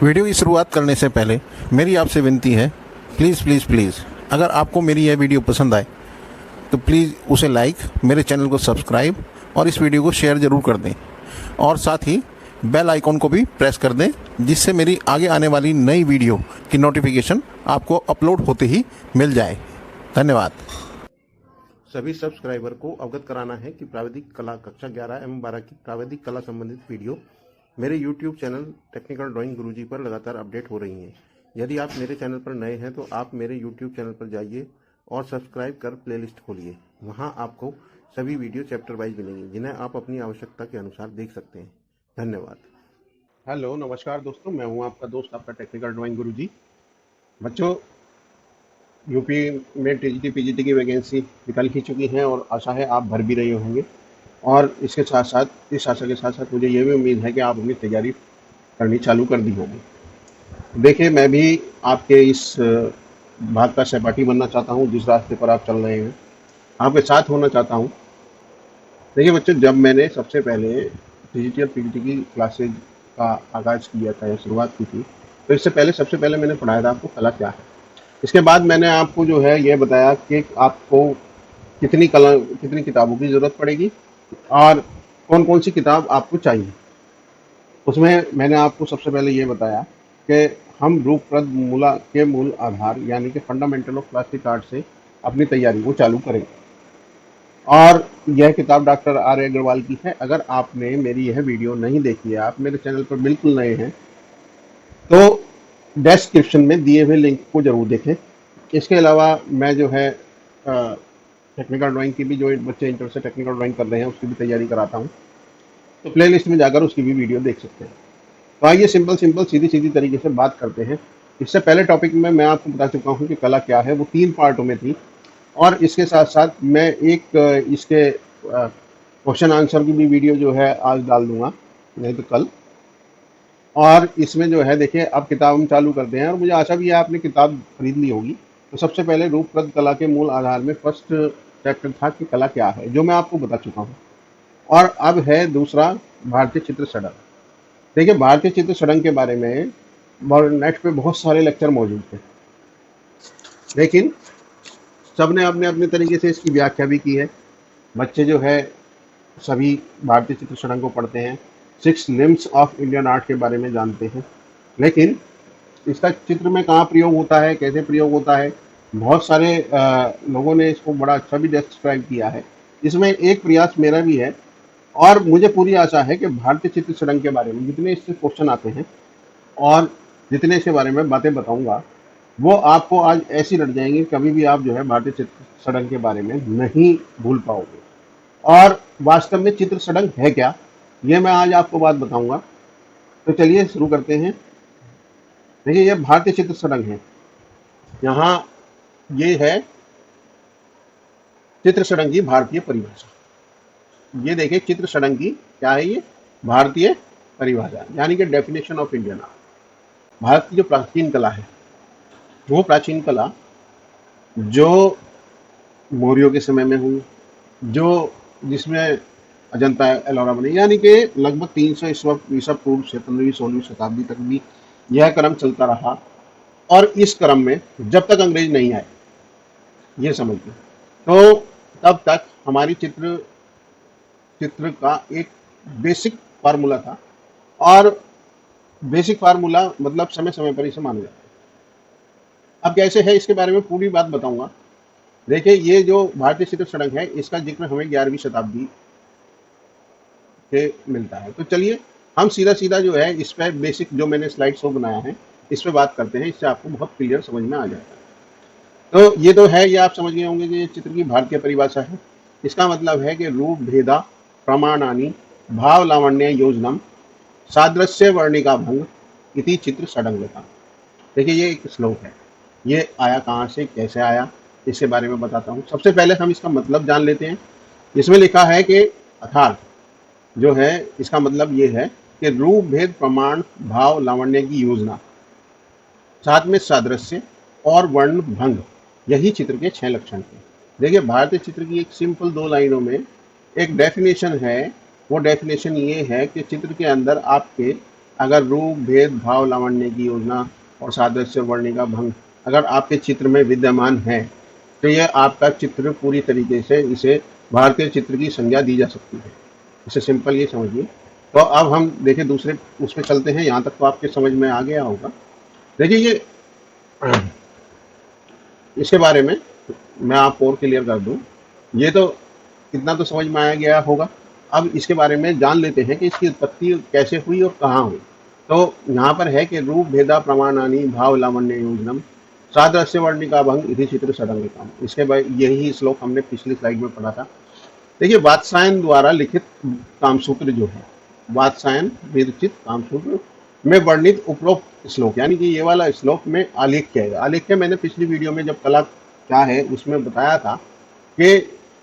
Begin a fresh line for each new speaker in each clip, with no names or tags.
Video की शुरुआत करने से पहले मेरी आपसे विनती है, प्लीज़ अगर आपको मेरी यह वीडियो पसंद आए तो प्लीज़ उसे लाइक, मेरे चैनल को सब्सक्राइब और इस वीडियो को शेयर ज़रूर कर दें और साथ ही बेल आइकॉन को भी प्रेस कर दें, जिससे मेरी आगे आने वाली नई वीडियो की नोटिफिकेशन आपको अपलोड होते ही मिल जाए। धन्यवाद। सभी सब्सक्राइबर को अवगत कराना है कि प्राविधिक कला कक्षा 11 एवं 12 की प्राविधिक कला संबंधित वीडियो मेरे YouTube चैनल टेक्निकल ड्राइंग गुरुजी पर लगातार अपडेट हो रही हैं। यदि आप मेरे चैनल पर नए हैं तो आप मेरे YouTube चैनल पर जाइए और सब्सक्राइब कर प्लेलिस्ट खोलिए। वहां आपको सभी वीडियो चैप्टर वाइज मिलेंगे, जिन्हें आप अपनी आवश्यकता के अनुसार देख सकते हैं। धन्यवाद।
हेलो, नमस्कार दोस्तों, मैं हूं आपका दोस्त, आपका टेक्निकल ड्राइंग गुरुजी। बच्चों, यूपी में टीजीटी पीजीटी की वैकेंसी निकल ही चुकी हैं और आशा है आप भर भी रहे होंगे। और इसके साथ साथ, इस आशा के साथ साथ मुझे ये भी उम्मीद है कि आप अपनी तैयारी करनी चालू कर दी होगी। देखिए, मैं भी आपके इस भाग का सहपाठी बनना चाहता हूँ। जिस रास्ते पर आप चल रहे हैं, आपके साथ होना चाहता हूँ। देखिए बच्चों, जब मैंने सबसे पहले टीजीटी और पीजीटी की क्लासेज का आगाज़ किया था या शुरुआत की थी, तो इससे पहले सबसे पहले मैंने पढ़ाया था आपको कला क्या है। इसके बाद मैंने आपको जो है ये बताया कि आपको कितनी किताबों की ज़रूरत पड़ेगी और कौन कौन सी किताब आपको चाहिए। उसमें मैंने आपको सबसे पहले ये बताया कि हम रूपप्रद मूल आधार यानी कि फंडामेंटल ऑफ प्लास्टिक आर्ट से अपनी तैयारी को चालू करेंगे। और यह किताब डॉक्टर आर ए अग्रवाल की है। अगर आपने मेरी यह वीडियो नहीं देखी है, आप मेरे चैनल पर बिल्कुल नए हैं, तो डिस्क्रिप्शन में दिए हुए लिंक को जरूर देखें। इसके अलावा मैं जो है टेक्निकल ड्राइंग की भी, जो बच्चे इंटर से टेक्निकल ड्राइंग कर रहे हैं, उसकी भी तैयारी कराता हूँ, तो प्लेलिस्ट में जाकर उसकी भी वीडियो देख सकते हैं। तो आइए सिंपल सीधी तरीके से बात करते हैं। इससे पहले टॉपिक में मैं आपको बता चुका हूँ कि कला क्या है, वो 3 पार्टों में थी। और इसके साथ साथ मैं एक इसके क्वेश्चन आंसर की भी वीडियो जो है आज डाल दूंगा, नहीं तो कल। और इसमें जो है देखिए, अब किताब हम चालू करते हैं और मुझे आशा भी है आपने किताब खरीद ली होगी। तो सबसे पहले रूपप्रद कला के मूल आधार में फर्स्ट चैप्टर था कि कला क्या है, जो मैं आपको बता चुका हूँ। और अब है दूसरा, भारतीय चित्र सड़क। देखिए, भारतीय चित्र सड़क के बारे में नेट पे बहुत सारे लेक्चर मौजूद थे, लेकिन सबने अपने अपने तरीके से इसकी व्याख्या भी की है। बच्चे जो है सभी भारतीय चित्र सड़क को पढ़ते हैं, 6 लिम्स ऑफ इंडियन आर्ट के बारे में जानते हैं, लेकिन इसका चित्र में कहाँ प्रयोग होता है, कैसे प्रयोग होता है, बहुत सारे लोगों ने इसको बड़ा अच्छा भी डिस्क्राइब किया है। इसमें एक प्रयास मेरा भी है और मुझे पूरी आशा है कि भारतीय चित्र सड़क के बारे में जितने इससे क्वेश्चन आते हैं और जितने इसके बारे में बातें बताऊंगा, वो आपको आज ऐसी रट जाएंगी, कभी भी आप जो है भारतीय चित्र सड़क के बारे में नहीं भूल पाओगे। और वास्तव में चित्र सड़क है क्या, ये मैं आज आपको बात बताऊंगा। तो चलिए शुरू करते हैं। देखिए, ये भारतीय चित्र सड़क है। यहाँ ये है चित्र सड़क की भारतीय परिभाषा। ये देखिए, चित्र सड़क की क्या है, ये भारतीय परिभाषा यानी कि definition of Indian art. Bharat की जो प्राचीन कला है, वो प्राचीन कला जो मौर्यों के समय में हुई, जो जिसमें अजंता एलोरा बने, यानी कि लगभग 300 ईसा पूर्व से 15वीं-16वीं शताब्दी तक भी यह क्रम चलता रहा। और इस क्रम में जब तक अंग्रेज नहीं आए, ये समझिए, तो तब तक हमारी चित्र का एक बेसिक फार्मूला था। और बेसिक फार्मूला मतलब समय समय पर इसे माना जाता है। अब कैसे है, इसके बारे में पूरी बात बताऊंगा। देखिए, ये जो भारतीय चित्र सड़क है, इसका जिक्र हमें 11वीं शताब्दी से मिलता है। तो चलिए हम सीधा जो है इस पर बेसिक जो मैंने स्लाइड शो बनाया है, इस पर बात करते हैं। इससे आपको बहुत क्लियर समझ में आ जाएगा। तो ये तो है, ये आप समझ गए होंगे कि ये चित्र की भारतीय परिभाषा है। इसका मतलब है कि रूप भेदा प्रमाणानि भाव लावण्य योजनम सादृश्य वर्णिका भंग इति चित्र सड़ंगता। देखिए, ये एक श्लोक है। ये आया कहाँ से, कैसे आया, इसके बारे में बताता हूँ। सबसे पहले हम इसका मतलब जान लेते हैं। इसमें लिखा है कि अर्थात जो है, इसका मतलब ये है कि रूप भेद प्रमाण भाव लावण्य की योजना, साथ में सादृश्य और वर्ण भंग, यही चित्र के 6 लक्षण थे। देखिए, भारतीय चित्र की एक सिंपल 2 लाइनों में एक डेफिनेशन है। वो डेफिनेशन ये है कि चित्र के अंदर आपके अगर रूप भेद भाव लावण्य की योजना और सादृश्य वर्णिका भंग अगर आपके चित्र में विद्यमान है तो यह आपका चित्र पूरी तरीके से इसे भारतीय चित्र की संज्ञा दी जा सकती है। इसे सिंपल ये समझिए। तो अब हम देखिए दूसरे उस पर चलते हैं। यहाँ तक तो आपके समझ में आ गया होगा। देखिए ये इसके बारे में मैं आपको और क्लियर कर दूं। ये तो इतना तो समझ में आ गया होगा। अब इसके बारे में जान लेते हैं कि इसकी उत्पत्ति कैसे हुई और कहाँ हुई। तो यहाँ पर है कि रूप भेदा प्रमाणानि भाव लावण्य योजनम सादृश्य वर्णिका भंग इति चित्र सडंगिकम। इसके बाद यही श्लोक हमने पिछली स्लाइड में पढ़ा था। देखिए वात्सायन द्वारा लिखित कामसूत्र जो है, वात्सायन विरचित कामसूत्र में वर्णित उपरोक्त श्लोक यानी कि ये वाला श्लोक में आलेख्य है। आलेख्य मैंने पिछली वीडियो में जब कला क्या है उसमें बताया था कि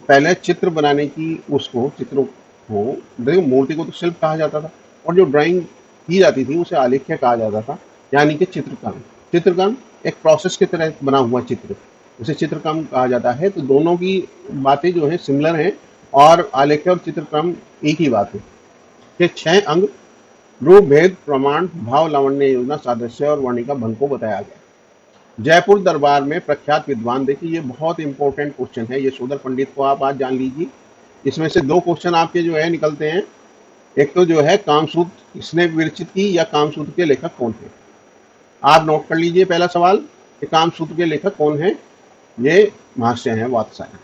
पहले चित्र बनाने की उसको चित्रों को देखो मूर्ति को तो शिल्प कहा जाता था और जो ड्राइंग की जाती थी उसे आलेख्य कहा जाता था यानी कि चित्रकर्म। चित्रकर्म एक प्रोसेस की तरह बना हुआ चित्र उसे चित्रकर्म कहा जाता है। तो दोनों की बातें जो है सिमिलर हैं और आलेख्य और चित्रकर्म एक ही बात है कि 6 अंग रूप भेद प्रमाण भाव लावण्य योजना सादृश्य और वर्णिका भंग को बताया गया। जयपुर दरबार में प्रख्यात विद्वान, देखिए ये बहुत इंपॉर्टेंट क्वेश्चन है, यशोधर पंडित को आप आज जान लीजिए। इसमें से 2 क्वेश्चन आपके जो है निकलते हैं। एक तो जो है कामसूत्र इसने विरचित की या कामसूत्र के लेखक कौन थे। आप नोट कर लीजिए पहला सवाल कि कामसूत्र के लेखक कौन है। ये महर्षि हैं वात्सायन।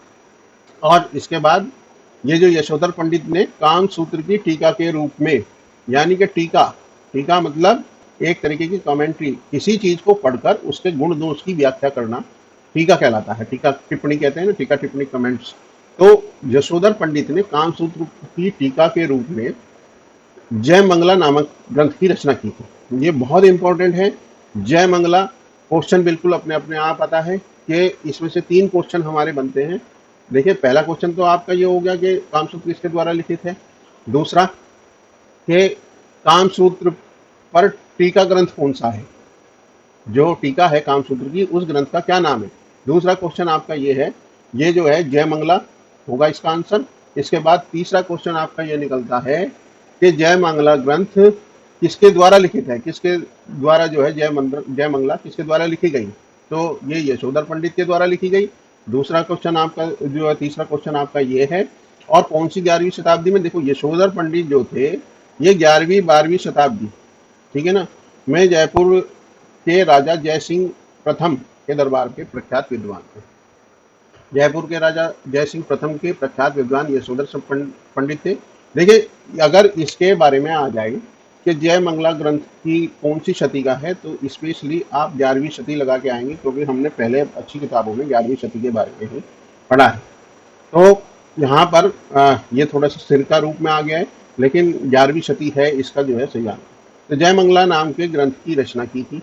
और इसके बाद ये जो यशोधर पंडित ने कामसूत्र की टीका के रूप में यानी कि टीका मतलब एक तरीके की कमेंट्री, किसी चीज को पढ़कर उसके गुण दोष की व्याख्या करना टीका कहलाता है। टीका टिप्पणी कहते हैं ना, टीका टिप्पणी कमेंट्स। तो यशोधर पंडित ने कामसूत्र की टीका के रूप में जय मंगला नामक ग्रंथ की रचना की थी। ये बहुत इंपॉर्टेंट है। जय मंगला क्वेश्चन बिल्कुल अपने अपने आप आता है कि इसमें से 3 क्वेश्चन हमारे बनते हैं। देखिए पहला क्वेश्चन तो आपका ये हो गया कि कामसूत्र किसके द्वारा लिखित है। दूसरा कि कामसूत्र पर टीका ग्रंथ कौन सा है, जो टीका है कामसूत्र की उस ग्रंथ का क्या नाम है। दूसरा क्वेश्चन आपका ये है, ये जो है जय मंगला होगा इसका आंसर। इसके बाद तीसरा क्वेश्चन आपका ये निकलता है कि जय मंगला ग्रंथ किसके द्वारा लिखित है, किसके द्वारा जो है जय मंगला किसके द्वारा लिखी गई। तो ये यशोधर पंडित के द्वारा लिखी गई। दूसरा क्वेश्चन आपका जो है, तीसरा क्वेश्चन आपका ये है और कौन सी 11वीं शताब्दी में। देखो यशोधर पंडित जो थे ये 11वीं 12वीं शताब्दी, ठीक है ना, में जयपुर के राजा जय सिंह प्रथम के दरबार के प्रख्यात विद्वान थे। जयपुर के राजा जय सिंह प्रथम के प्रख्यात विद्वान यशोधर पंडित थे। देखिए अगर इसके बारे में आ जाए कि जय मंगला ग्रंथ की कौन सी शती का है तो स्पेशली आप 11वीं शती लगा के आएंगे, क्योंकि हमने पहले अच्छी किताबों में 11वीं शती के बारे में ही पढ़ा है। तो यहाँ पर ये थोड़ा सा सिर का रूप में आ गया है, लेकिन 11वीं शती है इसका जो है सही आंसर। तो जय मंगला नाम के ग्रंथ की रचना की थी।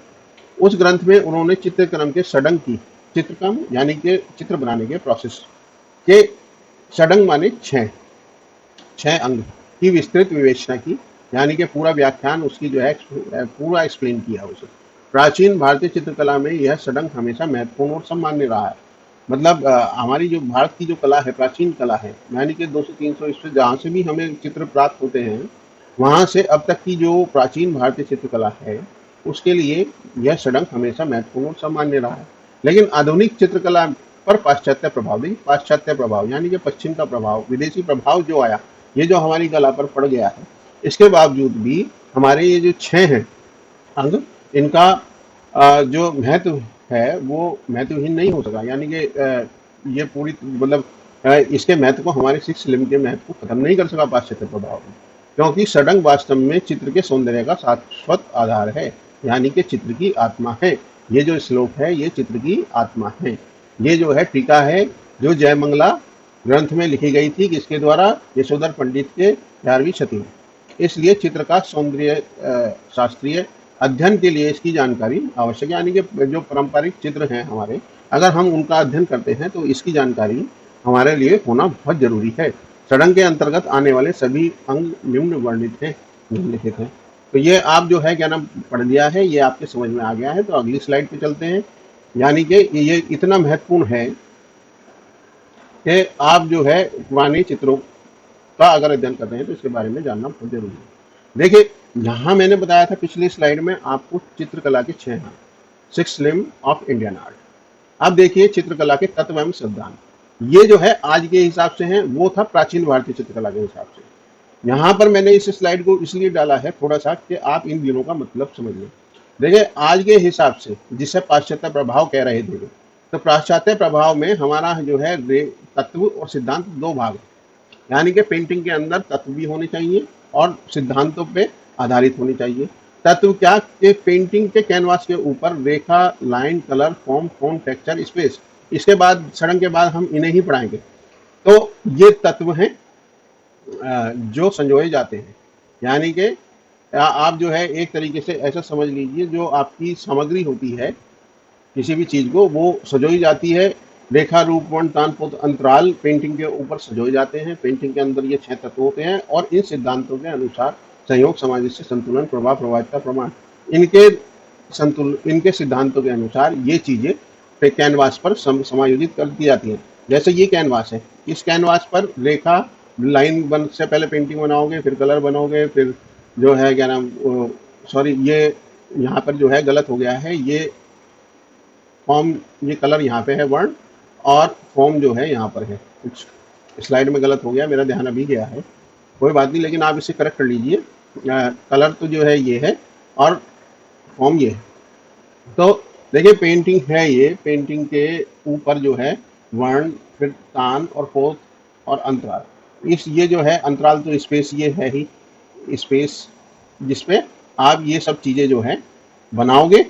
उस ग्रंथ में उन्होंने चित्रक्रम के षडंग की, चित्रक्रम यानी कि चित्र बनाने के प्रोसेस के षडंग माने 6 अंग की विस्तृत विवेचना की, यानी कि पूरा व्याख्यान उसकी जो है पूरा एक्सप्लेन किया उसे। प्राचीन भारतीय चित्रकला में यह षडंग हमेशा महत्वपूर्ण और सम्मान्य रहा है। मतलब हमारी जो भारत की जो कला है, प्राचीन कला है, यानी कि 200-300 ईस्वी जहाँ से भी हमें चित्र प्राप्त होते हैं वहाँ से अब तक की जो प्राचीन भारतीय चित्रकला है उसके लिए यह षडंग हमेशा महत्वपूर्ण और सम्मान्य रहा है। लेकिन आधुनिक चित्रकला पर पाश्चात्य प्रभाव, देखिए पाश्चात्य प्रभाव यानी कि पश्चिम का प्रभाव, विदेशी प्रभाव जो आया, ये जो हमारी कला पर पड़ गया है, इसके बावजूद भी हमारे ये जो 6 हैं अंग, इनका जो महत्व है वो महत्वहीन नहीं हो सका। यानी कि ये पूरी मतलब इसके महत्व को, हमारे 6 लिंग के महत्व को खत्म नहीं कर सका पाश्चात्य प्रभाव में, क्योंकि षडंग वास्तव में चित्र के सौंदर्य का शाश्वत आधार है, यानी कि चित्र की आत्मा है। ये जो श्लोक है ये चित्र की आत्मा है। ये जो है टीका है जो जय मंगला ग्रंथ में लिखी गई थी, किसके द्वारा, यशोधर पंडित के 11वीं शती में। इसलिए चित्र का सौंदर्य शास्त्रीय अध्ययन के लिए इसकी जानकारी आवश्यक है। यानी कि जो पारंपरिक चित्र हैं हमारे, अगर हम उनका अध्ययन करते हैं तो इसकी जानकारी हमारे लिए होना बहुत जरूरी है। षडंग के अंतर्गत आने वाले सभी अंग निम्न वर्णित हैं, निम्नलिखित हैं। तो ये आप जो है क्या नाम पढ़ लिया है, ये आपके समझ में आ गया है। तो अगली स्लाइड पे चलते हैं। यानी कि ये इतना महत्वपूर्ण है कि आप जो है पुराने चित्रों का अगर अध्ययन कर रहे हैं तो इसके बारे में जानना बहुत जरूरी है। देखिए यहाँ मैंने बताया था पिछली स्लाइड में आपको चित्रकला के 6 नाम, 6 लिम्ब ऑफ इंडियन आर्ट। अब देखिए चित्रकला के तत्व एवं सिद्धांत, ये जो है आज के हिसाब से हैं, वो था प्राचीन भारतीय चित्रकला के हिसाब से। यहाँ पर मैंने इस स्लाइड को इसलिए डाला है थोड़ा सा कि आप इन दिनों का मतलब समझ लें। देखिए आज के हिसाब से जिसे पाश्चात्य प्रभाव कह रहे थे, तो पाश्चात्य प्रभाव में हमारा जो है तत्व और सिद्धांत 2 भाग है, यानी कि पेंटिंग के अंदर तत्व भी होने चाहिए और सिद्धांतों पे आधारित होनी चाहिए। तत्व क्या कि पेंटिंग के कैनवास के ऊपर रेखा, line, colour, form, tone, texture, space, इसके बाद सड़न के बाद हम इन्हें ही पढ़ाएंगे। तो ये तत्व हैं जो संजोए जाते हैं, यानी कि आप जो है एक तरीके से ऐसा समझ लीजिए, जो आपकी सामग्री होती है किसी भी चीज को, वो सजोई जाती है। रेखा, रूप, वर्ण, तान, पोत, अंतराल पेंटिंग के ऊपर सजोए जाते हैं। पेंटिंग के अंदर ये 6 तत्व होते हैं और इन सिद्धांतों के अनुसार संयोग, सामंजस्य, संतुलन, प्रभाव, प्रभाविता, प्रमाण, इनके सिद्धांतों के अनुसार ये चीजें कैनवास पर समायोजित कर दी जाती हैं। जैसे ये कैनवास है, इस कैनवास पर रेखा, लाइन बन से पहले पेंटिंग बनाओगे, फिर कलर बनाओगे, फिर जो है क्या नाम, सॉरी ये यहाँ पर जो है गलत हो गया है, ये फॉर्म, ये कलर यहाँ पे है वर्ण, और फॉर्म जो है यहाँ पर है, कुछ स्लाइड में गलत हो गया, मेरा ध्यान अभी गया है, कोई बात नहीं, लेकिन आप इसे करेक्ट कर लीजिए। कलर तो जो है ये है और फॉर्म ये है। तो देखिए पेंटिंग है, ये पेंटिंग के ऊपर जो है वर्ण, फिर तान और पोत और अंतराल, ये जो है अंतराल तो स्पेस ये है ही, स्पेस जिसपे आप ये सब चीजें जो है बनाओगे।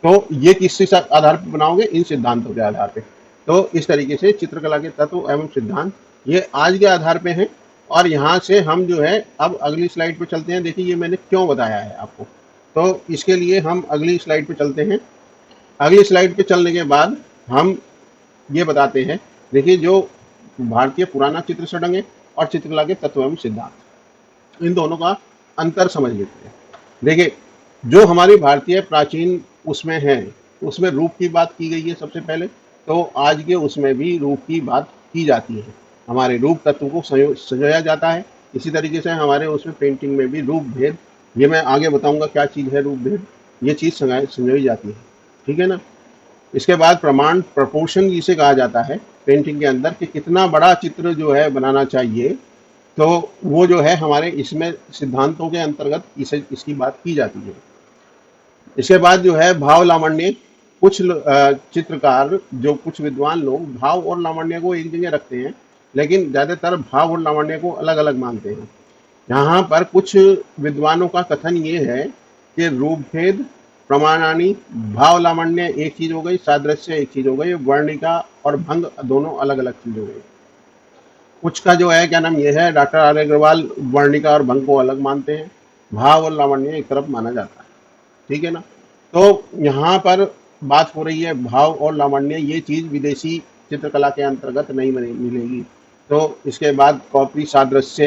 तो ये किस आधार पर बनाओगे? इन सिद्धांतों के आधार पे। तो इस तरीके से चित्रकला के तत्व एवं सिद्धांत ये आज के आधार पे हैं। और यहाँ से हम जो है अब अगली स्लाइड पे चलते हैं। देखिए ये मैंने क्यों बताया है आपको, तो इसके लिए हम अगली स्लाइड पे चलते हैं। अगली स्लाइड पे चलने के बाद हम ये बताते हैं, देखिए जो भारतीय पुराना चित्र षडंग है और चित्रकला के तत्व एवं सिद्धांत, इन दोनों का अंतर समझ लेते हैं। देखिए जो हमारी भारतीय प्राचीन उसमें है, उसमें रूप की बात की गई है सबसे पहले, तो आज के उसमें भी रूप की बात की जाती है। हमारे रूप तत्व को संजोया जाता है। इसी तरीके से हमारे उसमें पेंटिंग में भी रूप भेद, ये मैं आगे बताऊंगा क्या चीज़ है रूप भेद, ये चीज़ संजोई जाती है, ठीक है ना। इसके बाद प्रमाण, प्रपोर्शन जिसे कहा जाता है पेंटिंग के अंदर, कि कितना बड़ा चित्र जो है बनाना चाहिए, तो वो जो है हमारे इसमें सिद्धांतों के अंतर्गत इसकी बात की जाती है। इसके बाद जो है भाव लावण्य, कुछ चित्रकार, जो कुछ विद्वान लोग भाव और लावण्य को एक जगह रखते हैं, लेकिन ज़्यादातर भाव और लावण्य को अलग अलग मानते हैं। यहाँ पर कुछ विद्वानों का कथन ये है कि रूप भेद, प्रमाणानी, भाव लावण्य एक चीज हो गई, सादृश्य एक चीज हो गई, वर्णिका और भंग दोनों अलग अलग चीज हो गई। कुछ का जो है क्या नाम ये है, डॉक्टर आर अग्रवाल वर्णिका और भंग को अलग मानते हैं, भाव और लावण्य एक तरफ माना जाता है, ठीक है ना। तो यहाँ पर बात हो रही है भाव और लावण्य, ये चीज विदेशी चित्रकला के अंतर्गत नहीं मिलेगी। तो इसके बाद कॉपी, सादृश्य,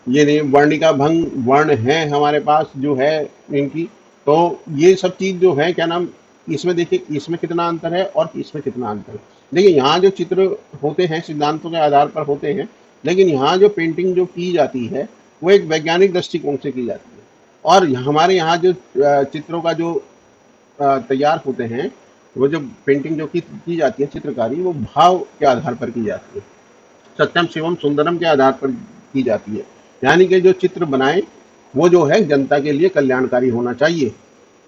ये नहीं, वर्णिका, भंग, वर्ण है हमारे पास जो है इनकी। तो ये सब चीज जो है क्या नाम, इसमें देखिए इसमें कितना अंतर है और इसमें कितना अंतर है। देखिए यहाँ जो चित्र होते हैं सिद्धांतों के आधार पर होते हैं, लेकिन यहाँ जो पेंटिंग जो की जाती है वो एक वैज्ञानिक दृष्टिकोण से की जाती है। और हमारे यहाँ जो चित्रों का जो तैयार होते हैं, वो जो पेंटिंग जो की जाती है चित्रकारी, वो भाव के आधार पर की जाती है, सत्यम शिवम सुंदरम के आधार पर की जाती है। यानी कि जो चित्र बनाए वो जो है जनता के लिए कल्याणकारी होना चाहिए।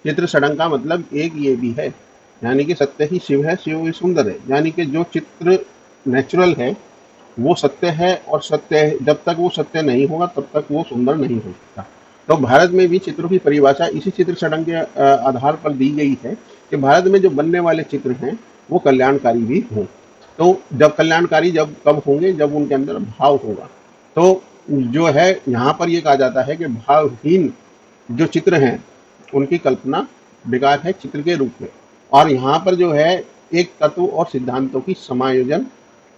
चित्र षडंग का मतलब एक ये भी है, यानी कि सत्य ही शिव है, शिव ही सुंदर है। यानी कि जो चित्र नेचुरल है वो सत्य है, और सत्य है, जब तक वो सत्य नहीं होगा तब तक वो सुंदर नहीं हो सकता। तो भारत में भी चित्रों की परिभाषा इसी चित्र षडंग के आधार पर दी गई है कि भारत में जो बनने वाले चित्र हैं वो कल्याणकारी भी हों। तो जब कल्याणकारी जब कब होंगे, जब उनके अंदर भाव होगा। तो जो है यहाँ पर ये कहा जाता है कि भावहीन जो चित्र हैं उनकी कल्पना बेकार है चित्र के रूप में। और यहाँ पर जो है एक तत्व और सिद्धांतों की समायोजन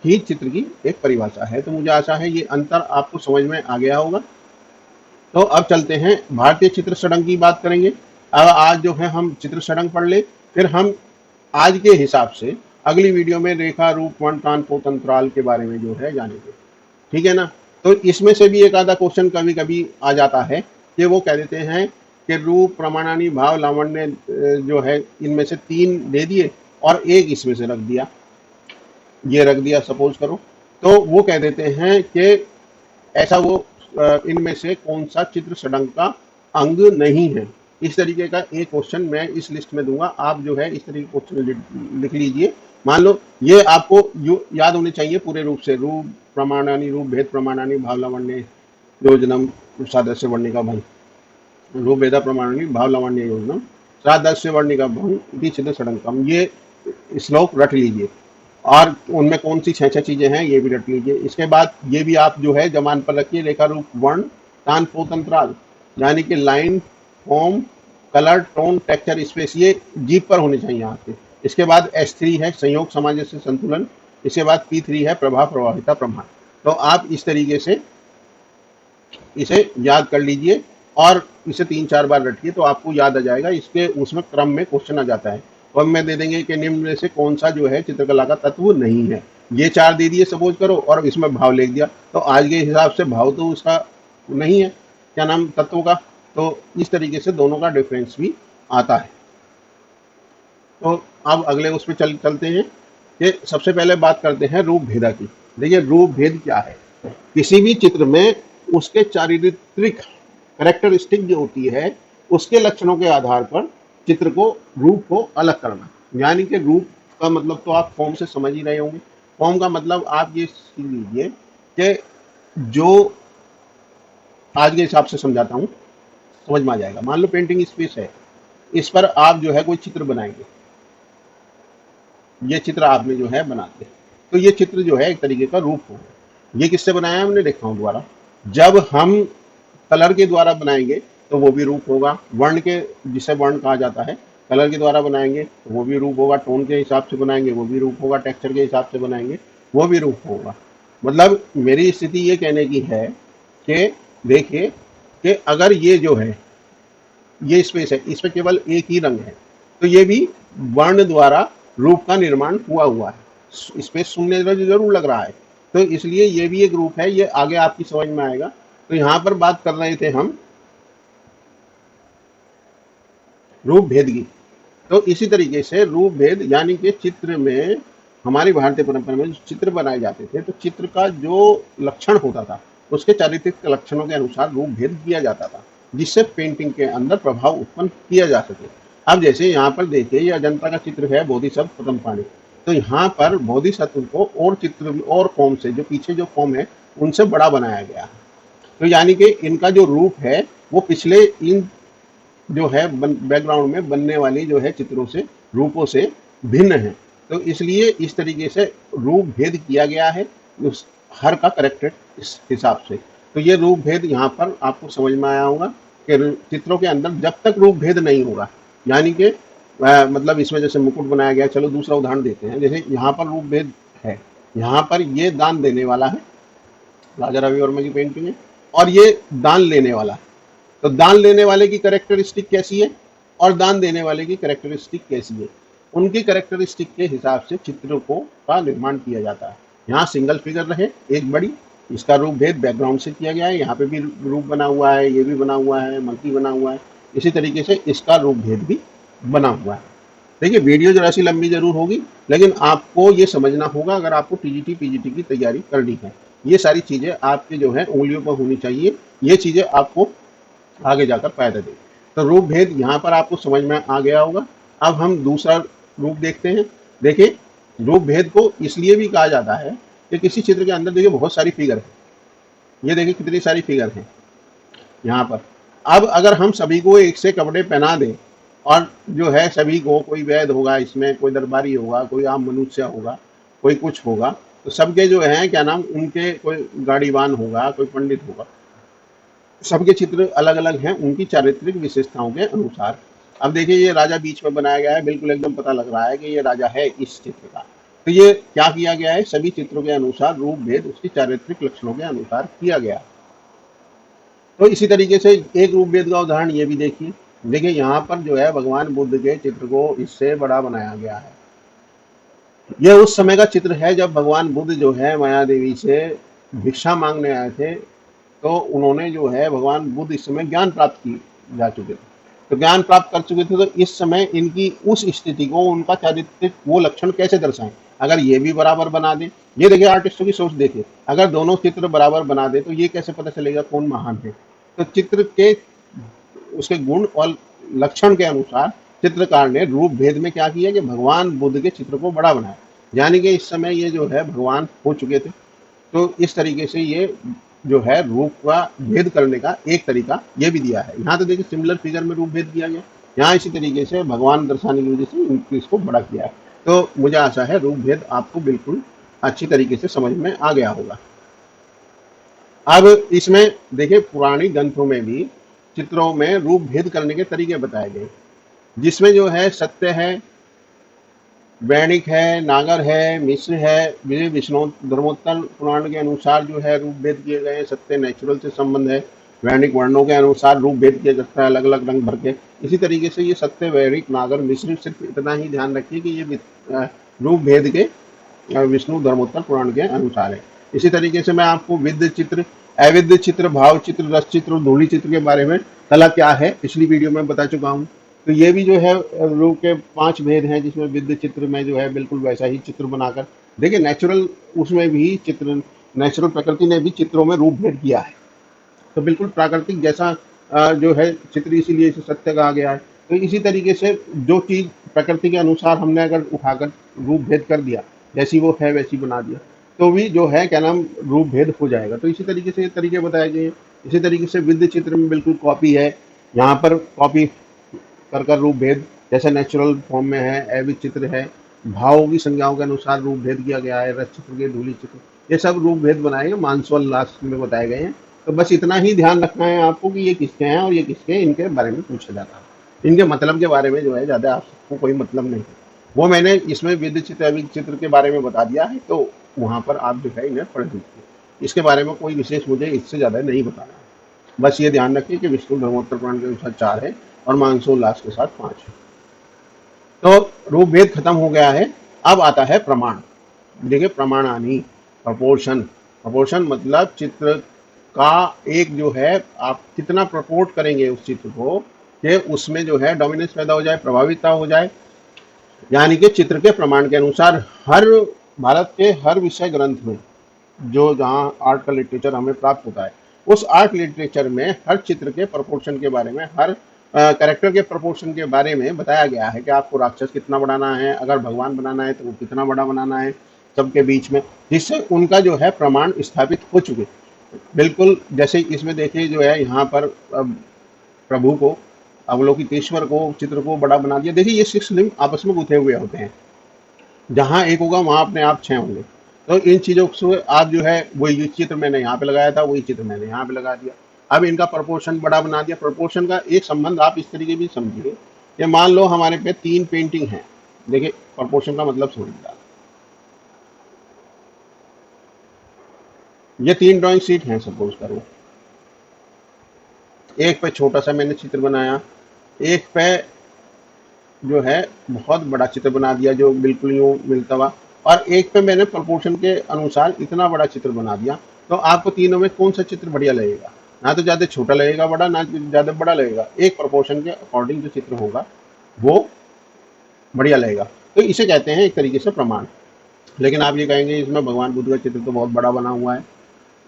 ही चित्र की एक परिभाषा है। तो मुझे आशा है ये अंतर आपको समझ में आ गया होगा। तो अब चलते हैं भारतीय चित्र षडंग की बात करेंगे। अब आज जो है हम चित्र षडंग पढ़ ले, फिर हम आज के हिसाब से अगली वीडियो में रेखा, रूप, वर्ण, तान, पोत, अंतराल के बारे में जो है जानेंगे, ठीक है ना। तो इसमें से भी एक आधा क्वेश्चन कभी कभी आ जाता है कि वो कह देते हैं कि रूप, प्रमाणानी, भाव, लावण्य जो है इनमें से 3 दे दिए और एक इसमें से रख दिया, ये रख दिया सपोज करो, तो वो कह देते हैं कि ऐसा वो इनमें से कौन सा चित्र षडंग का अंग नहीं है। इस तरीके का एक क्वेश्चन मैं इस लिस्ट में दूंगा, आप जो है इस तरीके का क्वेश्चन लिख लीजिए। मान लो ये आपको याद होने चाहिए पूरे रूप से, रूप प्रमाणानी, रूप भेद प्रमाणानी, भाव लावण्य योजनम, सादृश्य वर्णिका भंग, रूप भेदा प्रमाणानी, भाव लावण्य योजनम, सादृश्य वर्णिका भंग इति छिद्र षडंगम, ये श्लोक रट लीजिए। और उनमें कौन सी 6 चीजें हैं ये भी रट लीजिए। इसके बाद ये भी आप जो है जमान पर रखिए, रेखा रूप वर्ण तान पोत अंतराल, यानी कि line, form, colour, tone, texture, space, ये जीप पर होने चाहिए आपके। इसके बाद S3 है संयोग, सामंजस्य, संतुलन। इसके बाद P3 है प्रभाव, प्रभाविता, प्रमाण। तो आप इस तरीके से इसे याद कर लीजिए और इसे 3-4 बार रटिए तो आपको याद आ जाएगा। इसके उसमें क्रम में क्वेश्चन आ जाता है और में दे देंगे कि निम्न में से कौन सा जो है चित्रकला का तत्व नहीं है। ये 4 दे दिए सपोज करो और इसमें भाव लिख दिया, तो आज के हिसाब से भाव तो उसका नहीं है, क्या नाम, तत्व का। तो इस तरीके से दोनों का डिफरेंस भी आता है। तो अब अगले उस पर चलते हैं कि सबसे पहले बात करते हैं रूप भेदा की। देखिए रूप भेद क्या है। किसी भी चित्र में उसके चारित्रिक कैरेक्टरिस्टिक जो होती है उसके लक्षणों के आधार पर चित्र को, रूप को अलग करना। यानी कि रूप का मतलब तो आप फॉर्म से समझ ही रहे होंगे। फॉर्म का मतलब आप ये सीख लीजिए कि जो आज के हिसाब से समझाता हूँ, समझ में आ जाएगा। मान लो पेंटिंग स्पेस है, इस पर आप जो है कोई चित्र बनाएंगे, ये चित्र आपने जो है बना दिया, तो ये चित्र जो है एक तरीके का रूप होगा। ये किससे बनाया है हमने, देखा हूँ दोबारा। जब हम कलर के द्वारा बनाएंगे तो वो भी रूप होगा, वर्ण के, जिसे वर्ण कहा जाता है, कलर के द्वारा बनाएंगे तो वो भी रूप होगा, टोन के हिसाब से बनाएंगे वो भी रूप होगा, टेक्सचर के हिसाब से बनाएंगे वो भी रूप होगा। मतलब मेरी स्थिति ये कहने की है कि देखिए कि अगर ये जो है ये स्पेस है, इस पर केवल एक ही रंग है, तो ये भी वर्ण द्वारा रूप का निर्माण हुआ है। स्पेस सुनने जरूर लग रहा है, तो इसलिए ये भी एक रूप है। ये आगे आपकी समझ में आएगा। तो यहां पर बात कर रहे थे हम रूप भेद की। तो इसी तरीके से रूप भेद यानी कि चित्र में, हमारी भारतीय परंपरा में जो चित्र बनाए जाते थे, तो चित्र का जो लक्षण होता था उसके चारित्रिक लक्षणों के अनुसार रूप भेद किया जाता था, जिससे पेंटिंग के अंदर प्रभाव उत्पन्न किया जा सके। अब जैसे यहाँ पर देखिए, ये अजंता का चित्र है, बोधिसत्व प्रथम पाणी। तो यहाँ पर बोधिसत्व को और चित्र और फॉर्म से, जो पीछे जो फॉर्म है उनसे बड़ा बनाया गया है। तो यानी कि इनका जो रूप है वो पिछले इन जो है बैकग्राउंड में बनने वाली जो है चित्रों से, रूपों से भिन्न है। तो इसलिए इस तरीके से रूप भेद किया गया है उस हर का करेक्टर इस हिसाब से। तो ये रूप भेद यहाँ पर आपको समझ में आया होगा कि चित्रों के अंदर जब तक रूप भेद नहीं होगा, यानी कि मतलब इसमें जैसे मुकुट बनाया गया, चलो दूसरा उदाहरण देते हैं। जैसे यहाँ पर रूप भेद है, यहाँ पर ये दान देने वाला है, राजा रवि वर्मा की पेंटिंग है, और ये दान लेने वाला है। तो दान लेने वाले की कैरेक्टरिस्टिक कैसी है और दान देने वाले की कैरेक्टरिस्टिक कैसी है, उनकी कैरेक्टरिस्टिक के हिसाब से चित्रों को का निर्माण किया जाता है। यहाँ सिंगल फिगर रहे एक बड़ी, इसका रूप भेद बैकग्राउंड से किया गया है। यहाँ पे भी रूप बना हुआ है, ये भी बना हुआ है, मंकी बना हुआ है। इसी तरीके से इसका रूप भेद भी बना हुआ है। देखिए वीडियो जरा सी लंबी जरूर होगी, लेकिन आपको ये समझना होगा अगर आपको टीजीटी पीजीटी की तैयारी करनी है। ये सारी चीजें आपके जो है उंगलियों पर होनी चाहिए, ये चीजें आपको आगे जाकर फायदा दे। तो रूप भेद यहाँ पर आपको समझ में आ गया होगा। अब हम दूसरा रूप देखते हैं। देखिए रूप भेद को इसलिए भी कहा जाता है कि किसी चित्र के अंदर देखिए बहुत सारी फिगर है, ये देखिए कितनी सारी फिगर है यहाँ पर। अब अगर हम सभी को एक से कपड़े पहना दें और जो है सभी को, कोई वैद्य होगा इसमें, कोई दरबारी होगा, कोई आम मनुष्य होगा, कोई कुछ होगा, तो सबके जो है क्या नाम, उनके कोई गाड़ीवान होगा, कोई पंडित होगा, सबके चित्र अलग अलग हैं उनकी चारित्रिक विशेषताओं के अनुसार। अब देखिए ये राजा बीच में बनाया गया है, बिल्कुल एकदम पता लग रहा है कि ये राजा है इस चित्र का। तो ये क्या किया गया है, सभी चित्रों के अनुसार रूप भेद उसकी चारित्रिक लक्षणों के अनुसार किया गया। तो इसी तरीके से एक रूप भेद का उदाहरण ये भी देखिए। देखिए यहाँ पर जो है भगवान बुद्ध के चित्र को इससे बड़ा बनाया गया है। यह उस समय का चित्र है जब भगवान बुद्ध जो है माया देवी से भिक्षा मांगने आए थे। तो उन्होंने जो है भगवान बुद्ध इस समय ज्ञान प्राप्त की जा चुके थे। तो ज्ञान प्राप्त कर चुके थे, तो इस समय इनकी उस स्थिति को, उनका चारित्रिक वो लक्षण कैसे दर्शाएं। अगर ये भी बराबर बना दें, ये देखिए आर्टिस्टों की सोच देखिए, अगर दोनों चित्र बराबर बना दे तो ये कैसे पता चलेगा कौन महान है। तो चित्र के उसके गुण और लक्षण के अनुसार चित्रकार ने रूप भेद में क्या किया कि भगवान बुद्ध के चित्र को बड़ा बनाया, यानी कि इस समय ये जो है भगवान हो चुके थे। तो इस तरीके से ये जो है रूप का भेद करने का एक तरीका ये भी दिया है। यहाँ तो देखिए सिमिलर फिगर में रूप भेद किया गया, यहाँ इसी तरीके से भगवान दर्शाने की वजह से इसको बड़ा किया है। तो मुझे आशा है रूप भेद आपको बिल्कुल अच्छी तरीके से समझ में आ गया होगा। अब इसमें देखिए पुरानी ग्रंथों में भी चित्रों में रूप भेद करने के तरीके बताए गए, जिसमें जो है सत्य है, वैणिक है, नागर है, मिश्र है, विजय विष्णु धर्मोत्तर पुराण के अनुसार जो है रूप भेद किए गए हैं। सत्य नेचुरल से संबंध है, वैणिक वर्णों के अनुसार रूप भेद किया जाता है अलग अलग रंग भर के। इसी तरीके से ये सत्य, वैणिक, नागर, मिश्र, सिर्फ इतना ही ध्यान रखिए कि ये रूप भेद के विष्णु धर्मोत्तर पुराण के अनुसार है। इसी तरीके से मैं आपको विद्य चित्र, अविद्य चित्र, भाव चित्र, रस चित्र और धूलि चित्र के बारे में कला क्या है पिछली वीडियो में बता चुका हूँ। तो ये भी जो है रूप के 5 भेद हैं, जिसमें विद्य चित्र में जो है बिल्कुल वैसा ही चित्र बनाकर देखिए नेचुरल, उसमें भी चित्र नेचुरल प्रकृति ने भी चित्रों में रूप भेद किया है। तो बिल्कुल प्राकृतिक जैसा जो है चित्र, इसीलिए इसे सत्य कहा गया है। तो इसी तरीके से जो चीज प्रकृति के अनुसार हमने अगर उठाकर रूप भेद कर दिया, जैसी वो है वैसी बना दिया, तो भी जो है क्या नाम रूप भेद हो जाएगा। तो इसी तरीके से ये तरीके बताए गए हैं। इसी तरीके से विद्य चित्र में बिल्कुल कॉपी है, यहाँ पर कॉपी कर रूप भेद जैसे नेचुरल फॉर्म में है। अविद्य चित्र है, भावों की संज्ञाओं के अनुसार रूप भेद किया गया है। रस चित्र के, धूलि चित्र, ये सब रूप भेद बनाए गए, मानसोल्लास में बताए गए हैं। तो बस इतना ही ध्यान रखना है आपको कि ये किसके हैं और ये किसके, इनके बारे में पूछा जाता है। इनके मतलब के बारे में जो है ज़्यादा आपको कोई मतलब नहीं है, वो मैंने इसमें विद्य चित्र अविद्य चित्र के बारे में बता दिया है। तो वहाँ पर आप जो है इन्हें पढ़ लीजिए, इसके बारे में कोई विशेष मुझे इससे ज़्यादा नहीं बताना है। बस ये ध्यान रखिए कि विष्णु धर्मोत्तर पुराण के अनुसार 4 है और मानसोल्लास के साथ 5 है। तो रूप भेद खत्म हो गया है। अब आता है प्रमाण। देखिए प्रमाणानी, प्रपोर्शन। प्रपोर्शन मतलब चित्र का एक जो है आप कितना प्रपोर्ट करेंगे उस चित्र को कि उसमें जो है डोमिनेंस पैदा हो जाए, प्रभाविता हो जाए। यानी कि चित्र के प्रमाण के अनुसार हर भारत के हर विषय ग्रंथ में जो जहाँ आर्ट का लिटरेचर हमें प्राप्त होता है, उस आर्ट लिटरेचर में हर चित्र के प्रपोर्शन के बारे में, हर कैरेक्टर के प्रपोर्शन के बारे में बताया गया है कि आपको राक्षस कितना बनाना है, अगर भगवान बनाना है तो वो कितना बड़ा बनाना है सबके बीच में, जिससे उनका जो है प्रमाण स्थापित हो चुके। बिल्कुल जैसे इसमें देखिए जो है यहाँ पर प्रभु को, अवलोकितेश्वर को, चित्र को बड़ा बना दिया। देखिए ये 6 लिंग आपस में गुथे हुए होते हैं, जहाँ एक होगा वहाँ अपने आप 6 होंगे। तो इन चीज़ों से आप जो है वही चित्र मैंने यहाँ पे लगाया था, वही चित्र मैंने यहाँ पे लगा दिया। अब इनका प्रपोर्शन बड़ा बना दिया। प्रपोर्शन का एक संबंध आप इस तरीके भी समझिए कि मान लो हमारे पे 3 पेंटिंग हैं। देखिए प्रपोर्शन का मतलब समझिए, ये 3 ड्राइंग शीट हैं सपोज करो। एक पे छोटा सा मैंने चित्र बनाया, एक पे जो है बहुत बड़ा चित्र बना दिया जो बिल्कुल यूं मिलता हुआ, और एक पे मैंने प्रपोर्शन के अनुसार इतना बड़ा चित्र बना दिया। तो आपको तीनों में कौन सा चित्र बढ़िया लगेगा? ना तो ज़्यादा छोटा लगेगा बड़ा, ना ज़्यादा बड़ा लगेगा। एक प्रपोर्शन के अकॉर्डिंग जो चित्र होगा वो बढ़िया लगेगा। तो इसे कहते हैं एक तरीके से प्रमाण। लेकिन आप ये कहेंगे इसमें भगवान बुद्ध का चित्र तो बहुत बड़ा बना हुआ है।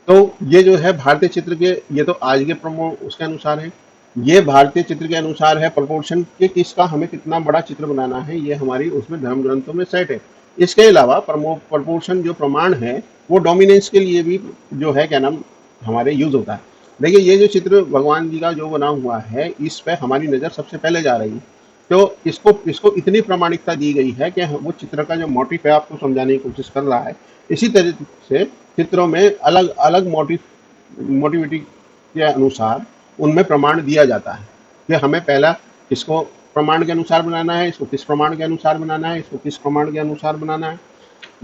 तो ये जो है भारतीय चित्र के, ये तो आज के प्रमो उसके अनुसार है, ये भारतीय चित्र के अनुसार है प्रपोर्शन के किसका हमें कितना बड़ा चित्र बनाना है, ये हमारी उसमें धर्म ग्रंथों में सेट है। इसके अलावा प्रपोर्शन जो प्रमाण है वो डोमिनेंस के लिए भी जो है क्या नाम हमारे यूज होता है। देखिए ये जो चित्र भगवान जी का जो बना हुआ है, इस पर हमारी नज़र सबसे पहले जा रही है। तो इसको इतनी प्रामाणिकता दी गई है कि वो चित्र का जो मोटिव है आपको समझाने की कोशिश कर रहा है। इसी तरह से चित्रों में अलग अलग मोटिविटी के अनुसार उनमें प्रमाण दिया जाता है कि हमें पहला इसको प्रमाण के अनुसार बनाना है, इसको किस प्रमाण के अनुसार बनाना है, इसको किस प्रमाण के अनुसार बनाना है।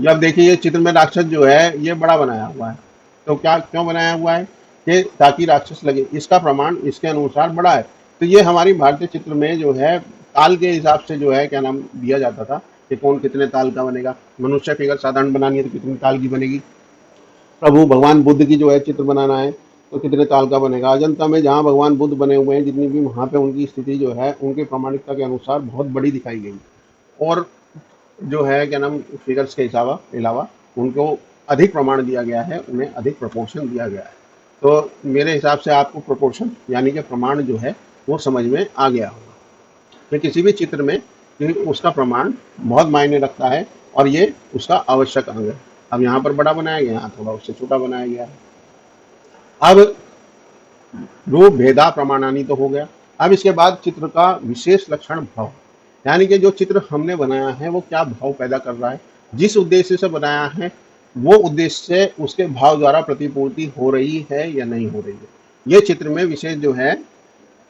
जब देखिए ये चित्र में राक्षस जो है ये बड़ा बनाया हुआ है, तो क्या क्यों बनाया हुआ है कि ताकि राक्षस लगे, इसका प्रमाण इसके अनुसार बड़ा है। तो ये हमारी भारतीय चित्र में जो है ताल के हिसाब से जो है क्या नाम दिया जाता था कि कौन कितने ताल का बनेगा। मनुष्य फिगर साधारण बनानी है तो कितनी ताल की बनेगी। प्रभु भगवान बुद्ध की जो है चित्र बनाना है तो कितने ताल का बनेगा। अजंता में जहाँ भगवान बुद्ध बने हुए हैं जितनी भी, वहाँ पे उनकी स्थिति जो है उनके प्रामाणिकता के अनुसार बहुत बड़ी दिखाई गई। और जो है क्या नाम, फिगर्स के अलावा उनको अधिक प्रमाण दिया गया है, उन्हें अधिक प्रपोर्शन दिया गया है। तो मेरे हिसाब से आपको प्रोपोर्शन यानी कि प्रमाण जो है वो समझ में आ गया होगा कि किसी भी चित्र में कि उसका प्रमाण बहुत मायने रखता है और ये उसका आवश्यक अंग है। अब यहाँ पर बड़ा बनाया गया, यहाँ थोड़ा उससे छोटा बनाया गया है। अब रूप भेदा प्रमाणानी तो हो गया। अब इसके बाद चित्र का विशेष लक्षण भाव, यानी कि जो चित्र हमने बनाया है वो क्या भाव पैदा कर रहा है, जिस उद्देश्य से बनाया है वो उद्देश्य से उसके भाव द्वारा प्रतिपूर्ति हो रही है या नहीं हो रही है, ये चित्र में विशेष जो है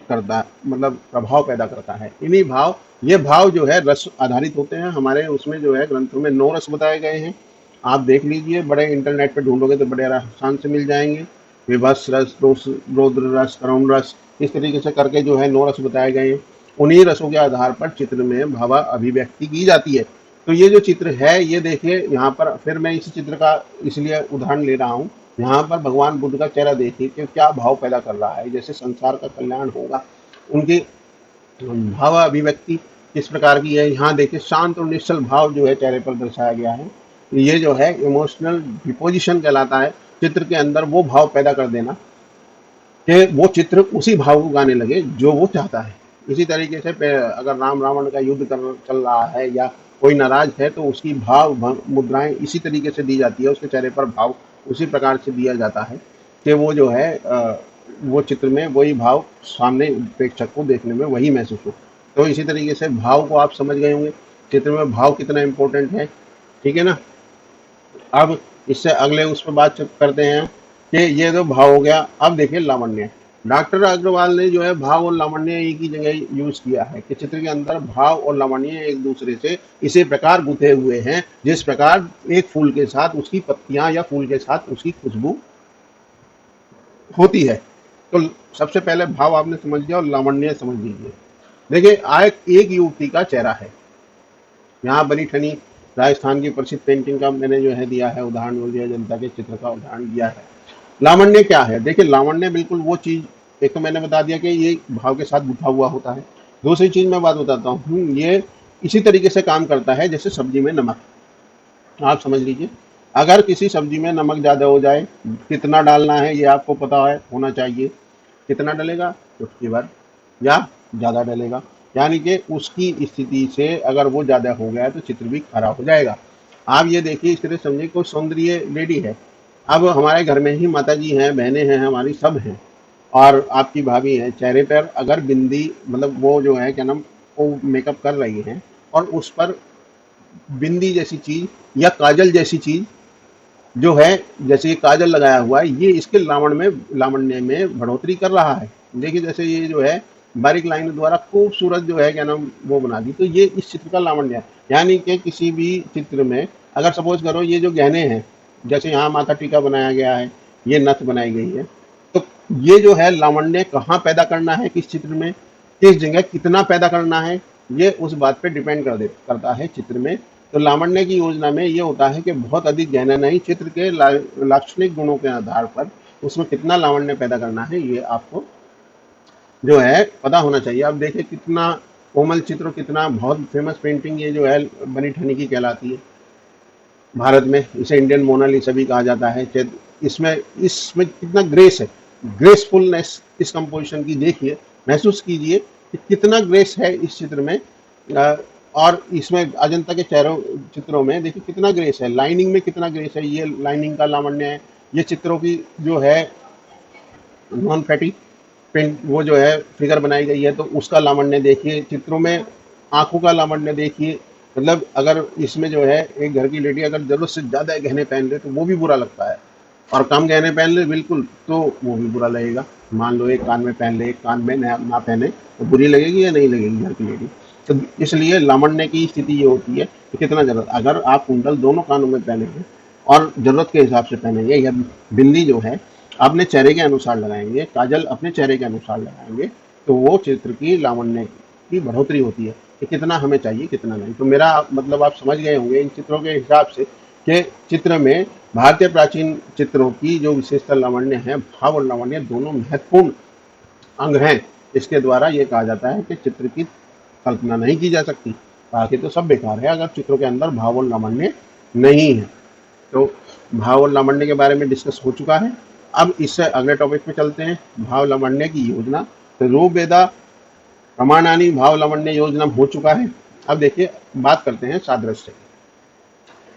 करता है, मतलब प्रभाव पैदा करता है। इन्हीं भाव, ये भाव जो है रस आधारित होते हैं। हमारे उसमें जो है ग्रंथों में 9 रस बताए गए हैं, आप देख लीजिए, बड़े इंटरनेट पे ढूंढोगे तो बड़े आसान से मिल जाएंगे। विभस रस, रौद्र रस, करुण रस, इस तरीके से करके जो है 9 रस बताए गए हैं। उन्हीं रसों के आधार पर चित्र में भावा अभिव्यक्ति की जाती है। तो ये जो चित्र है, ये देखिए यहाँ पर, फिर मैं इस चित्र का इसलिए उदाहरण ले रहा हूँ, यहाँ पर भगवान बुद्ध का चेहरा देखिए कि क्या भाव पैदा कर रहा है। जैसे संसार का कल्याण होगा, उनकी भाव अभिव्यक्ति किस प्रकार की है। यहाँ देखिए शांत और निश्चल भाव जो है चेहरे पर दर्शाया गया है। ये जो है इमोशनल डिपोजिशन कहलाता है, चित्र के अंदर वो भाव पैदा कर देना कि वो चित्र उसी भाव को गाने लगे जो वो चाहता है। इसी तरीके से अगर राम रावण का युद्ध चल रहा है या कोई नाराज है तो उसकी भाव मुद्राएं इसी तरीके से दी जाती है, उसके चेहरे पर भाव उसी प्रकार से दिया जाता है कि वो जो है वो चित्र में वही भाव सामने प्रेक्षक को देखने में वही महसूस हो। तो इसी तरीके से भाव को आप समझ गए होंगे, चित्र में भाव कितना इम्पोर्टेंट है, ठीक है ना। अब इससे अगले उस पर बात करते हैं कि ये तो भाव हो गया। अब देखिए लावण्य, डॉक्टर अग्रवाल ने जो है भाव और लावण्य एक ही जगह यूज किया है कि चित्र के अंदर भाव और लावण्य एक दूसरे से इसी प्रकार गुथे हुए हैं जिस प्रकार एक फूल के साथ उसकी पत्तियां या फूल के साथ उसकी खुशबू होती है। तो सबसे पहले भाव आपने समझ लिया और लावण्य समझ लीजिए। देखिए एक युवती का चेहरा है, यहाँ बनी ठनी राजस्थान की प्रसिद्ध पेंटिंग का मैंने जो है दिया है उदाहरण, बोल दिया, जनता के चित्र का उदाहरण दिया है। लावण्य क्या है, देखिए लावण्य बिल्कुल वो चीज, एक तो मैंने बता दिया कि ये भाव के साथ गुथा हुआ होता है। दूसरी चीज मैं बात बताता हूँ, ये इसी तरीके से काम करता है जैसे सब्जी में नमक। आप समझ लीजिए, अगर किसी सब्जी में नमक ज़्यादा हो जाए, कितना डालना है ये आपको पता है होना चाहिए, कितना डलेगा, चुटकी भर या ज़्यादा डलेगा, यानी कि उसकी स्थिति से अगर वो ज़्यादा हो गया तो चित्र भी खराब हो जाएगा। आप ये देखिए, इस तरह समझिए कोई सौंदर्य लेडी है, अब हमारे घर में ही माता जी हैं, बहनें हैं, हमारी सब हैं, और आपकी भाभी है, चेहरे पर अगर बिंदी, मतलब वो जो है क्या नाम, वो मेकअप कर रही हैं और उस पर बिंदी जैसी चीज या काजल जैसी चीज जो है, जैसे ये काजल लगाया हुआ है, ये इसके लावण्य में बढ़ोतरी कर रहा है। देखिए जैसे ये जो है बारीक लाइन द्वारा खूबसूरत जो है क्या नाम वो बना दी, तो ये इस चित्र का लावण्य है। यानी कि किसी भी चित्र में अगर सपोज करो ये जो गहने हैं, जैसे यहाँ माथा टीका बनाया गया है, ये नथ बनाई गई है, तो ये जो है लावण्य कहाँ पैदा करना है, किस चित्र में, किस जगह कितना पैदा करना है, ये उस बात पे डिपेंड करता है चित्र में। तो लावण्य की योजना में ये होता है कि बहुत अधिक गहना नहीं, चित्र के लाक्षणिक गुणों के आधार पर उसमें कितना लावण्य पैदा करना है ये आपको जो है पता होना चाहिए। अब देखिए कितना कोमल चित्र, कितना बहुत फेमस पेंटिंग ये जो है बनी ठनी की कहलाती है भारत में, इसे इंडियन मोनालिसा भी कहा जाता है। इसमें इसमें कितना ग्रेस है, ग्रेसफुलनेस इस कंपोजिशन की देखिए, महसूस कीजिए कि कितना ग्रेस है इस चित्र में। और इसमें अजंता के चित्रों में देखिए कितना ग्रेस है, लाइनिंग में कितना ग्रेस है, ये लाइनिंग का लावण्य है। ये चित्रों की जो है नॉन फैटी पेंट वो जो है फिगर बनाई गई है, तो उसका लावण्य देखिए। चित्रों में आंखों का लावण्य देखिए, मतलब अगर इसमें जो है एक घर की लेडी अगर जरूरत से ज़्यादा गहने पहन ले तो वो भी बुरा लगता है, और कम गहने पहन ले बिल्कुल तो वो भी बुरा लगेगा। मान लो एक कान में पहन ले, एक कान में ना पहने, तो बुरी लगेगी या नहीं लगेगी घर की लेडी। तो इसलिए लावण्य की स्थिति ये होती है कि कितना जरूरत, अगर आप कुंडल दोनों कानों में पहनेंगे और ज़रूरत के हिसाब से पहनेंगे, या बिंदी जो है अपने चेहरे के अनुसार लगाएंगे, काजल अपने चेहरे के अनुसार लगाएंगे, तो वो चित्र की लावण्य की बढ़ोतरी होती है कि कितना हमें चाहिए कितना नहीं। तो मेरा मतलब आप समझ गए होंगे इन चित्रों के हिसाब से कि चित्र में भारतीय प्राचीन चित्रों की जो विशेषता लावण्य है, भाव और लावण्य दोनों महत्वपूर्ण अंग हैं। इसके द्वारा ये कहा जाता है कि चित्र की कल्पना नहीं की जा सकती, बाकी तो सब बेकार है अगर चित्रों के अंदर भाव और लावण्य नहीं है। तो भाव और लावण्य के बारे में डिस्कस हो चुका है। अब इससे अगले टॉपिक पे चलते हैं, भाव लावण्य की योजना। तो रूप वेदा प्रमाणानी भाव लावण्य योजना हो चुका है। अब देखिए बात करते हैं सादृश्य की।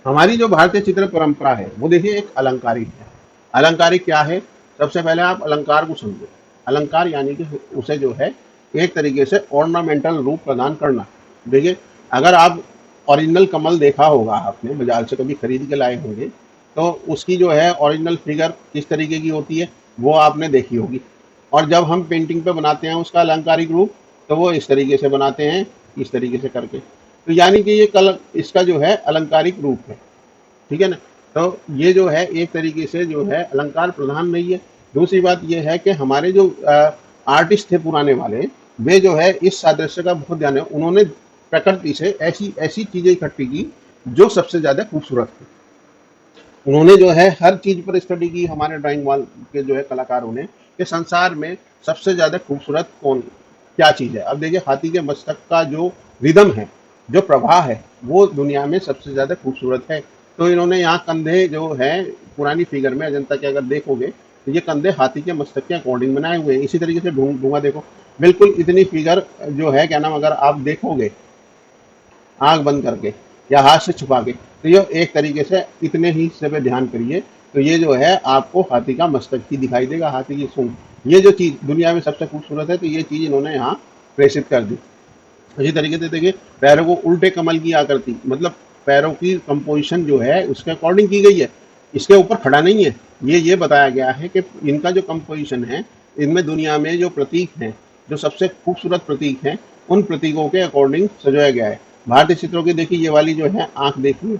हमारी जो भारतीय चित्र परंपरा है वो देखिए एक अलंकारिक है। अलंकारिक क्या है? सबसे पहले आप अलंकार को समझो। अलंकार यानी कि उसे जो है एक तरीके से ऑर्नामेंटल रूप प्रदान करना। देखिए अगर आप ओरिजिनल कमल देखा होगा, आपने बाजार से कभी खरीद के लाए होंगे, तो उसकी जो है ओरिजिनल फिगर किस तरीके की होती है वो आपने देखी होगी। और जब हम पेंटिंग पे बनाते हैं उसका अलंकारिक रूप, तो वो इस तरीके से बनाते हैं, इस तरीके से करके। तो यानी कि ये कल इसका जो है अलंकारिक रूप है, ठीक है ना। तो ये जो है एक तरीके से जो है अलंकार प्रधान नहीं है। दूसरी बात ये है कि हमारे जो आर्टिस्ट थे पुराने वाले, वे जो है इस सादृश्य का बहुत ध्यान है। उन्होंने प्रकृति से ऐसी ऐसी चीजें इकट्ठी की जो सबसे ज्यादा खूबसूरत थी। उन्होंने जो है हर चीज पर स्टडी की, हमारे ड्राइंग वाल के जो है कलाकारों ने, कि संसार में सबसे ज्यादा खूबसूरत कौन क्या चीज है। अब देखिए हाथी के मस्तक का जो रिदम है, जो प्रवाह है, वो दुनिया में सबसे ज्यादा खूबसूरत है। तो इन्होंने यहाँ कंधे जो है पुरानी फिगर में अजंता के अगर देखोगे तो ये कंधे हाथी के मस्तक के अकॉर्डिंग बनाए हुए हैं। इसी तरीके से ढूंढूंगा देखो, बिल्कुल इतनी फिगर जो है क्या नाम, अगर आप देखोगे आंख बंद करके या हाथ से छुपा के, तो ये एक तरीके से इतने ही हिस्से पे ध्यान करिए, तो ये जो है आपको हाथी का मस्तक ही दिखाई देगा, हाथी की सूंड। ये जो चीज दुनिया में सबसे खूबसूरत है, तो ये चीज इन्होंने यहाँ प्रेषित कर दी। इसी तरीके से देखिए पैरों को उल्टे कमल की आकृति, मतलब पैरों की कंपोजिशन जो है उसके अकॉर्डिंग की गई है, इसके ऊपर खड़ा नहीं है। ये बताया गया है कि इनका जो कंपोजिशन है, इनमें दुनिया में जो प्रतीक हैं, जो सबसे खूबसूरत प्रतीक हैं, उन प्रतीकों के अकॉर्डिंग सजाया गया है। भारतीय चित्रों की देखिए ये वाली जो है आंख देखिए,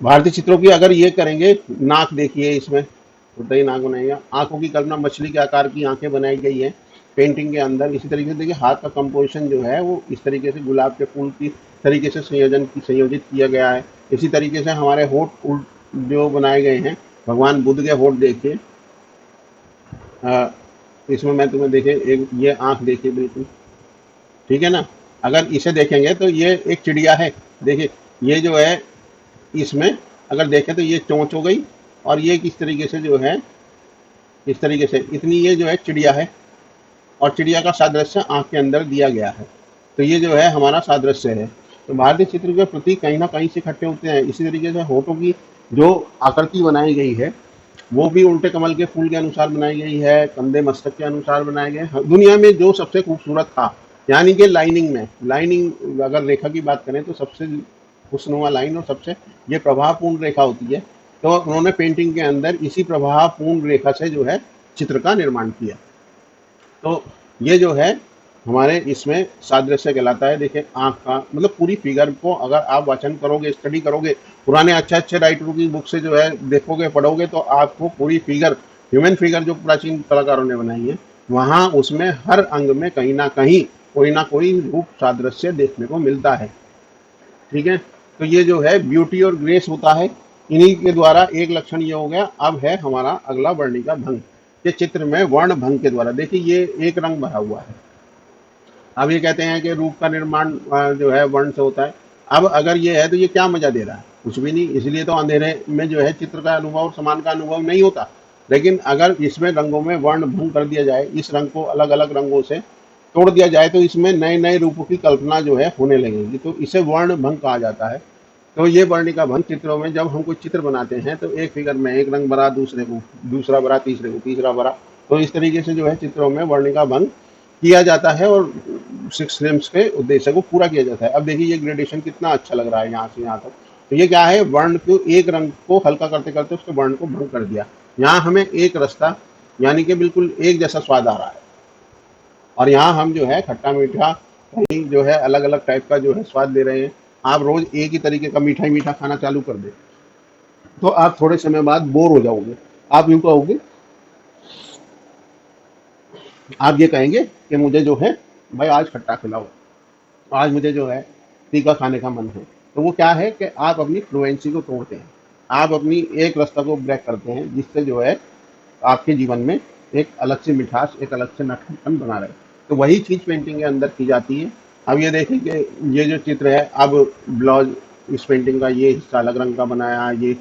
भारतीय चित्रों की अगर ये करेंगे, नाक देखिए, इसमें उतना ही नाक बनाएगा। आंखों की कल्पना मछली के आकार की आंखें बनाई गई है पेंटिंग के अंदर। इसी तरीके से देखिए हाथ का कंपोजिशन जो है वो इस तरीके से गुलाब के फूल की तरीके से संयोजित किया गया है। इसी तरीके से हमारे होठ जो बनाए गए हैं, भगवान बुद्ध के होठ देखिए। इसमें मैं तुम्हें देखे एक ये आंख देखिए बिल्कुल, ठीक है ना। अगर इसे देखेंगे तो ये एक चिड़िया है, देखिए ये जो है इसमें अगर देखें तो ये चोंच हो गई, और ये किस तरीके से जो है इस तरीके से इतनी ये जो है चिड़िया है, और चिड़िया का सादृश्य आंख के अंदर दिया गया है। तो ये जो है हमारा सादृश्य है। तो भारतीय चित्र के प्रति कहीं ना कहीं से इकट्ठे होते हैं। इसी तरीके से होठों की जो आकृति बनाई गई है वो भी उल्टे कमल के फूल के अनुसार बनाई गई है, कंधे मस्तक के अनुसार बनाए गए हैं। दुनिया में जो सबसे खूबसूरत था, यानी कि लाइनिंग अगर रेखा की बात करें तो सबसे हुस्नुमा लाइन और सबसे ये प्रभावपूर्ण रेखा होती है। तो उन्होंने पेंटिंग के अंदर इसी प्रभावपूर्ण रेखा से जो है चित्र का निर्माण किया। तो ये जो है हमारे इसमें सादृश्य कहलाता है। देखिए आंख का मतलब पूरी फिगर को अगर आप वाचन करोगे, स्टडी करोगे, पुराने अच्छे अच्छे राइटरों की बुक से जो है देखोगे, पढ़ोगे, तो आपको पूरी फिगर, ह्यूमन फिगर जो प्राचीन कलाकारों ने बनाई है, वहाँ उसमें हर अंग में कहीं ना कोई रूप सादृश्य देखने को मिलता है, ठीक है। तो ये जो है ब्यूटी और ग्रेस होता है। इन्हीं के द्वारा एक लक्षण ये हो गया। अब है हमारा अगला वर्णिका भंग, ये चित्र में वर्ण भंग के द्वारा। देखिए ये एक रंग भरा हुआ है। अब ये कहते हैं कि रूप का निर्माण जो है वर्ण से होता है। अब अगर ये है तो ये क्या मजा दे रहा है? कुछ भी नहीं। इसलिए तो अंधेरे में जो है चित्र का अनुभव और समान का अनुभव नहीं होता। लेकिन अगर इसमें रंगों में वर्ण भंग कर दिया जाए, इस रंग को अलग अलग रंगों से तोड़ दिया जाए, तो इसमें नए नए रूपों की कल्पना जो है होने लगेगी। तो इसे वर्ण भंग कहा जाता है। तो ये वर्णिका भंग चित्रों में जब हम कोई चित्र बनाते हैं तो एक फिगर में एक रंग भरा, दूसरे को दूसरा भरा, तीसरे को तीसरा भरा। तो इस तरीके से जो है चित्रों में वर्णिका भंग किया जाता है और 6 सेम्स के उद्देश्य को पूरा किया जाता है। अब देखिए ये ग्रेडेशन कितना अच्छा लग रहा है यहाँ से यहाँ तक। तो ये क्या है, वर्ण को एक रंग को हल्का करते करते उसके वर्ण को भंग कर दिया। यहाँ हमें एक रास्ता यानी कि बिल्कुल एक जैसा स्वाद आ रहा है, और यहाँ हम जो है खट्टा मीठा कहीं जो है अलग अलग टाइप का जो है स्वाद दे रहे हैं। आप रोज एक ही तरीके का मीठा ही मीठा खाना चालू कर दे तो आप थोड़े समय बाद बोर हो जाओगे। आप यूं कहोगे, आप ये कहेंगे कि मुझे जो है भाई आज खट्टा खिलाओ, आज मुझे जो है तीखा खाने का मन है। तो वो क्या है कि आप अपनी फ्लुएंसी को तोड़ते हैं। आप अपनी एक रास्ता को ब्रेक करते हैं, जिससे जो है आपके जीवन में एक अलग से मिठास, एक अलग से नटखटपन बना रहे। तो वही चीज़ पेंटिंग के अंदर की जाती है। अब ये देखें कि ये जो चित्र है, अब ब्लाउज इस पेंटिंग का ये हिस्सा अलग रंग का बनाया, ये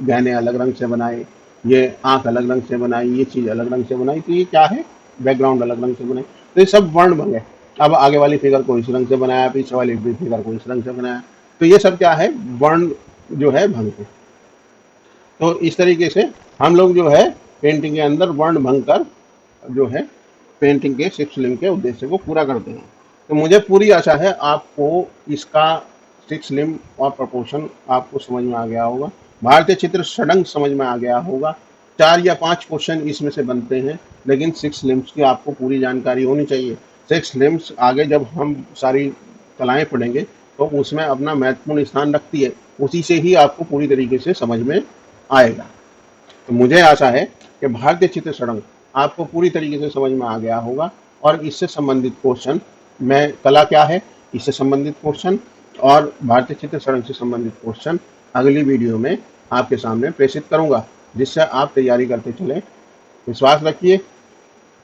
गहने अलग रंग से बनाए, ये आंख अलग रंग से बनाई, ये चीज़ अलग रंग से बनाई, तो ये क्या है, बैकग्राउंड अलग रंग से बनाई। तो ये सब वर्ण भंग है। अब आगे वाली फिगर को इस रंग से बनाया, पीछे वाली फिगर को इस रंग से बनाया, तो ये सब क्या है, वर्ण जो है भंग है। तो इस तरीके से हम लोग जो है पेंटिंग के अंदर वर्ण भंग कर जो है पेंटिंग के 6 लिंग के उद्देश्य को पूरा करते हैं। तो मुझे पूरी आशा है आपको इसका 6 लिंग और प्रपोर्शन आपको समझ में आ गया होगा। भारतीय चित्र षडंग समझ में आ गया होगा। 4 या 5 क्वेश्चन इसमें से बनते हैं, लेकिन 6 लिम्स की आपको पूरी जानकारी होनी चाहिए। 6 लिम्स आगे जब हम सारी कलाएं पढ़ेंगे तो उसमें अपना महत्वपूर्ण स्थान रखती है, उसी से ही आपको पूरी तरीके से समझ में आएगा। तो मुझे आशा है कि भारतीय चित्र षडंग आपको पूरी तरीके से समझ में आ गया होगा, और इससे संबंधित क्वेश्चन, मैं कला क्या है इससे संबंधित क्वेश्चन और भारतीय चित्र षडंग से संबंधित क्वेश्चन अगली वीडियो में आपके सामने प्रेषित करूंगा, जिससे आप तैयारी करते चलें। विश्वास रखिए,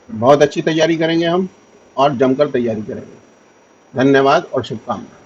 बहुत अच्छी तैयारी करेंगे हम और जमकर तैयारी करेंगे। धन्यवाद और शुभकामनाएं।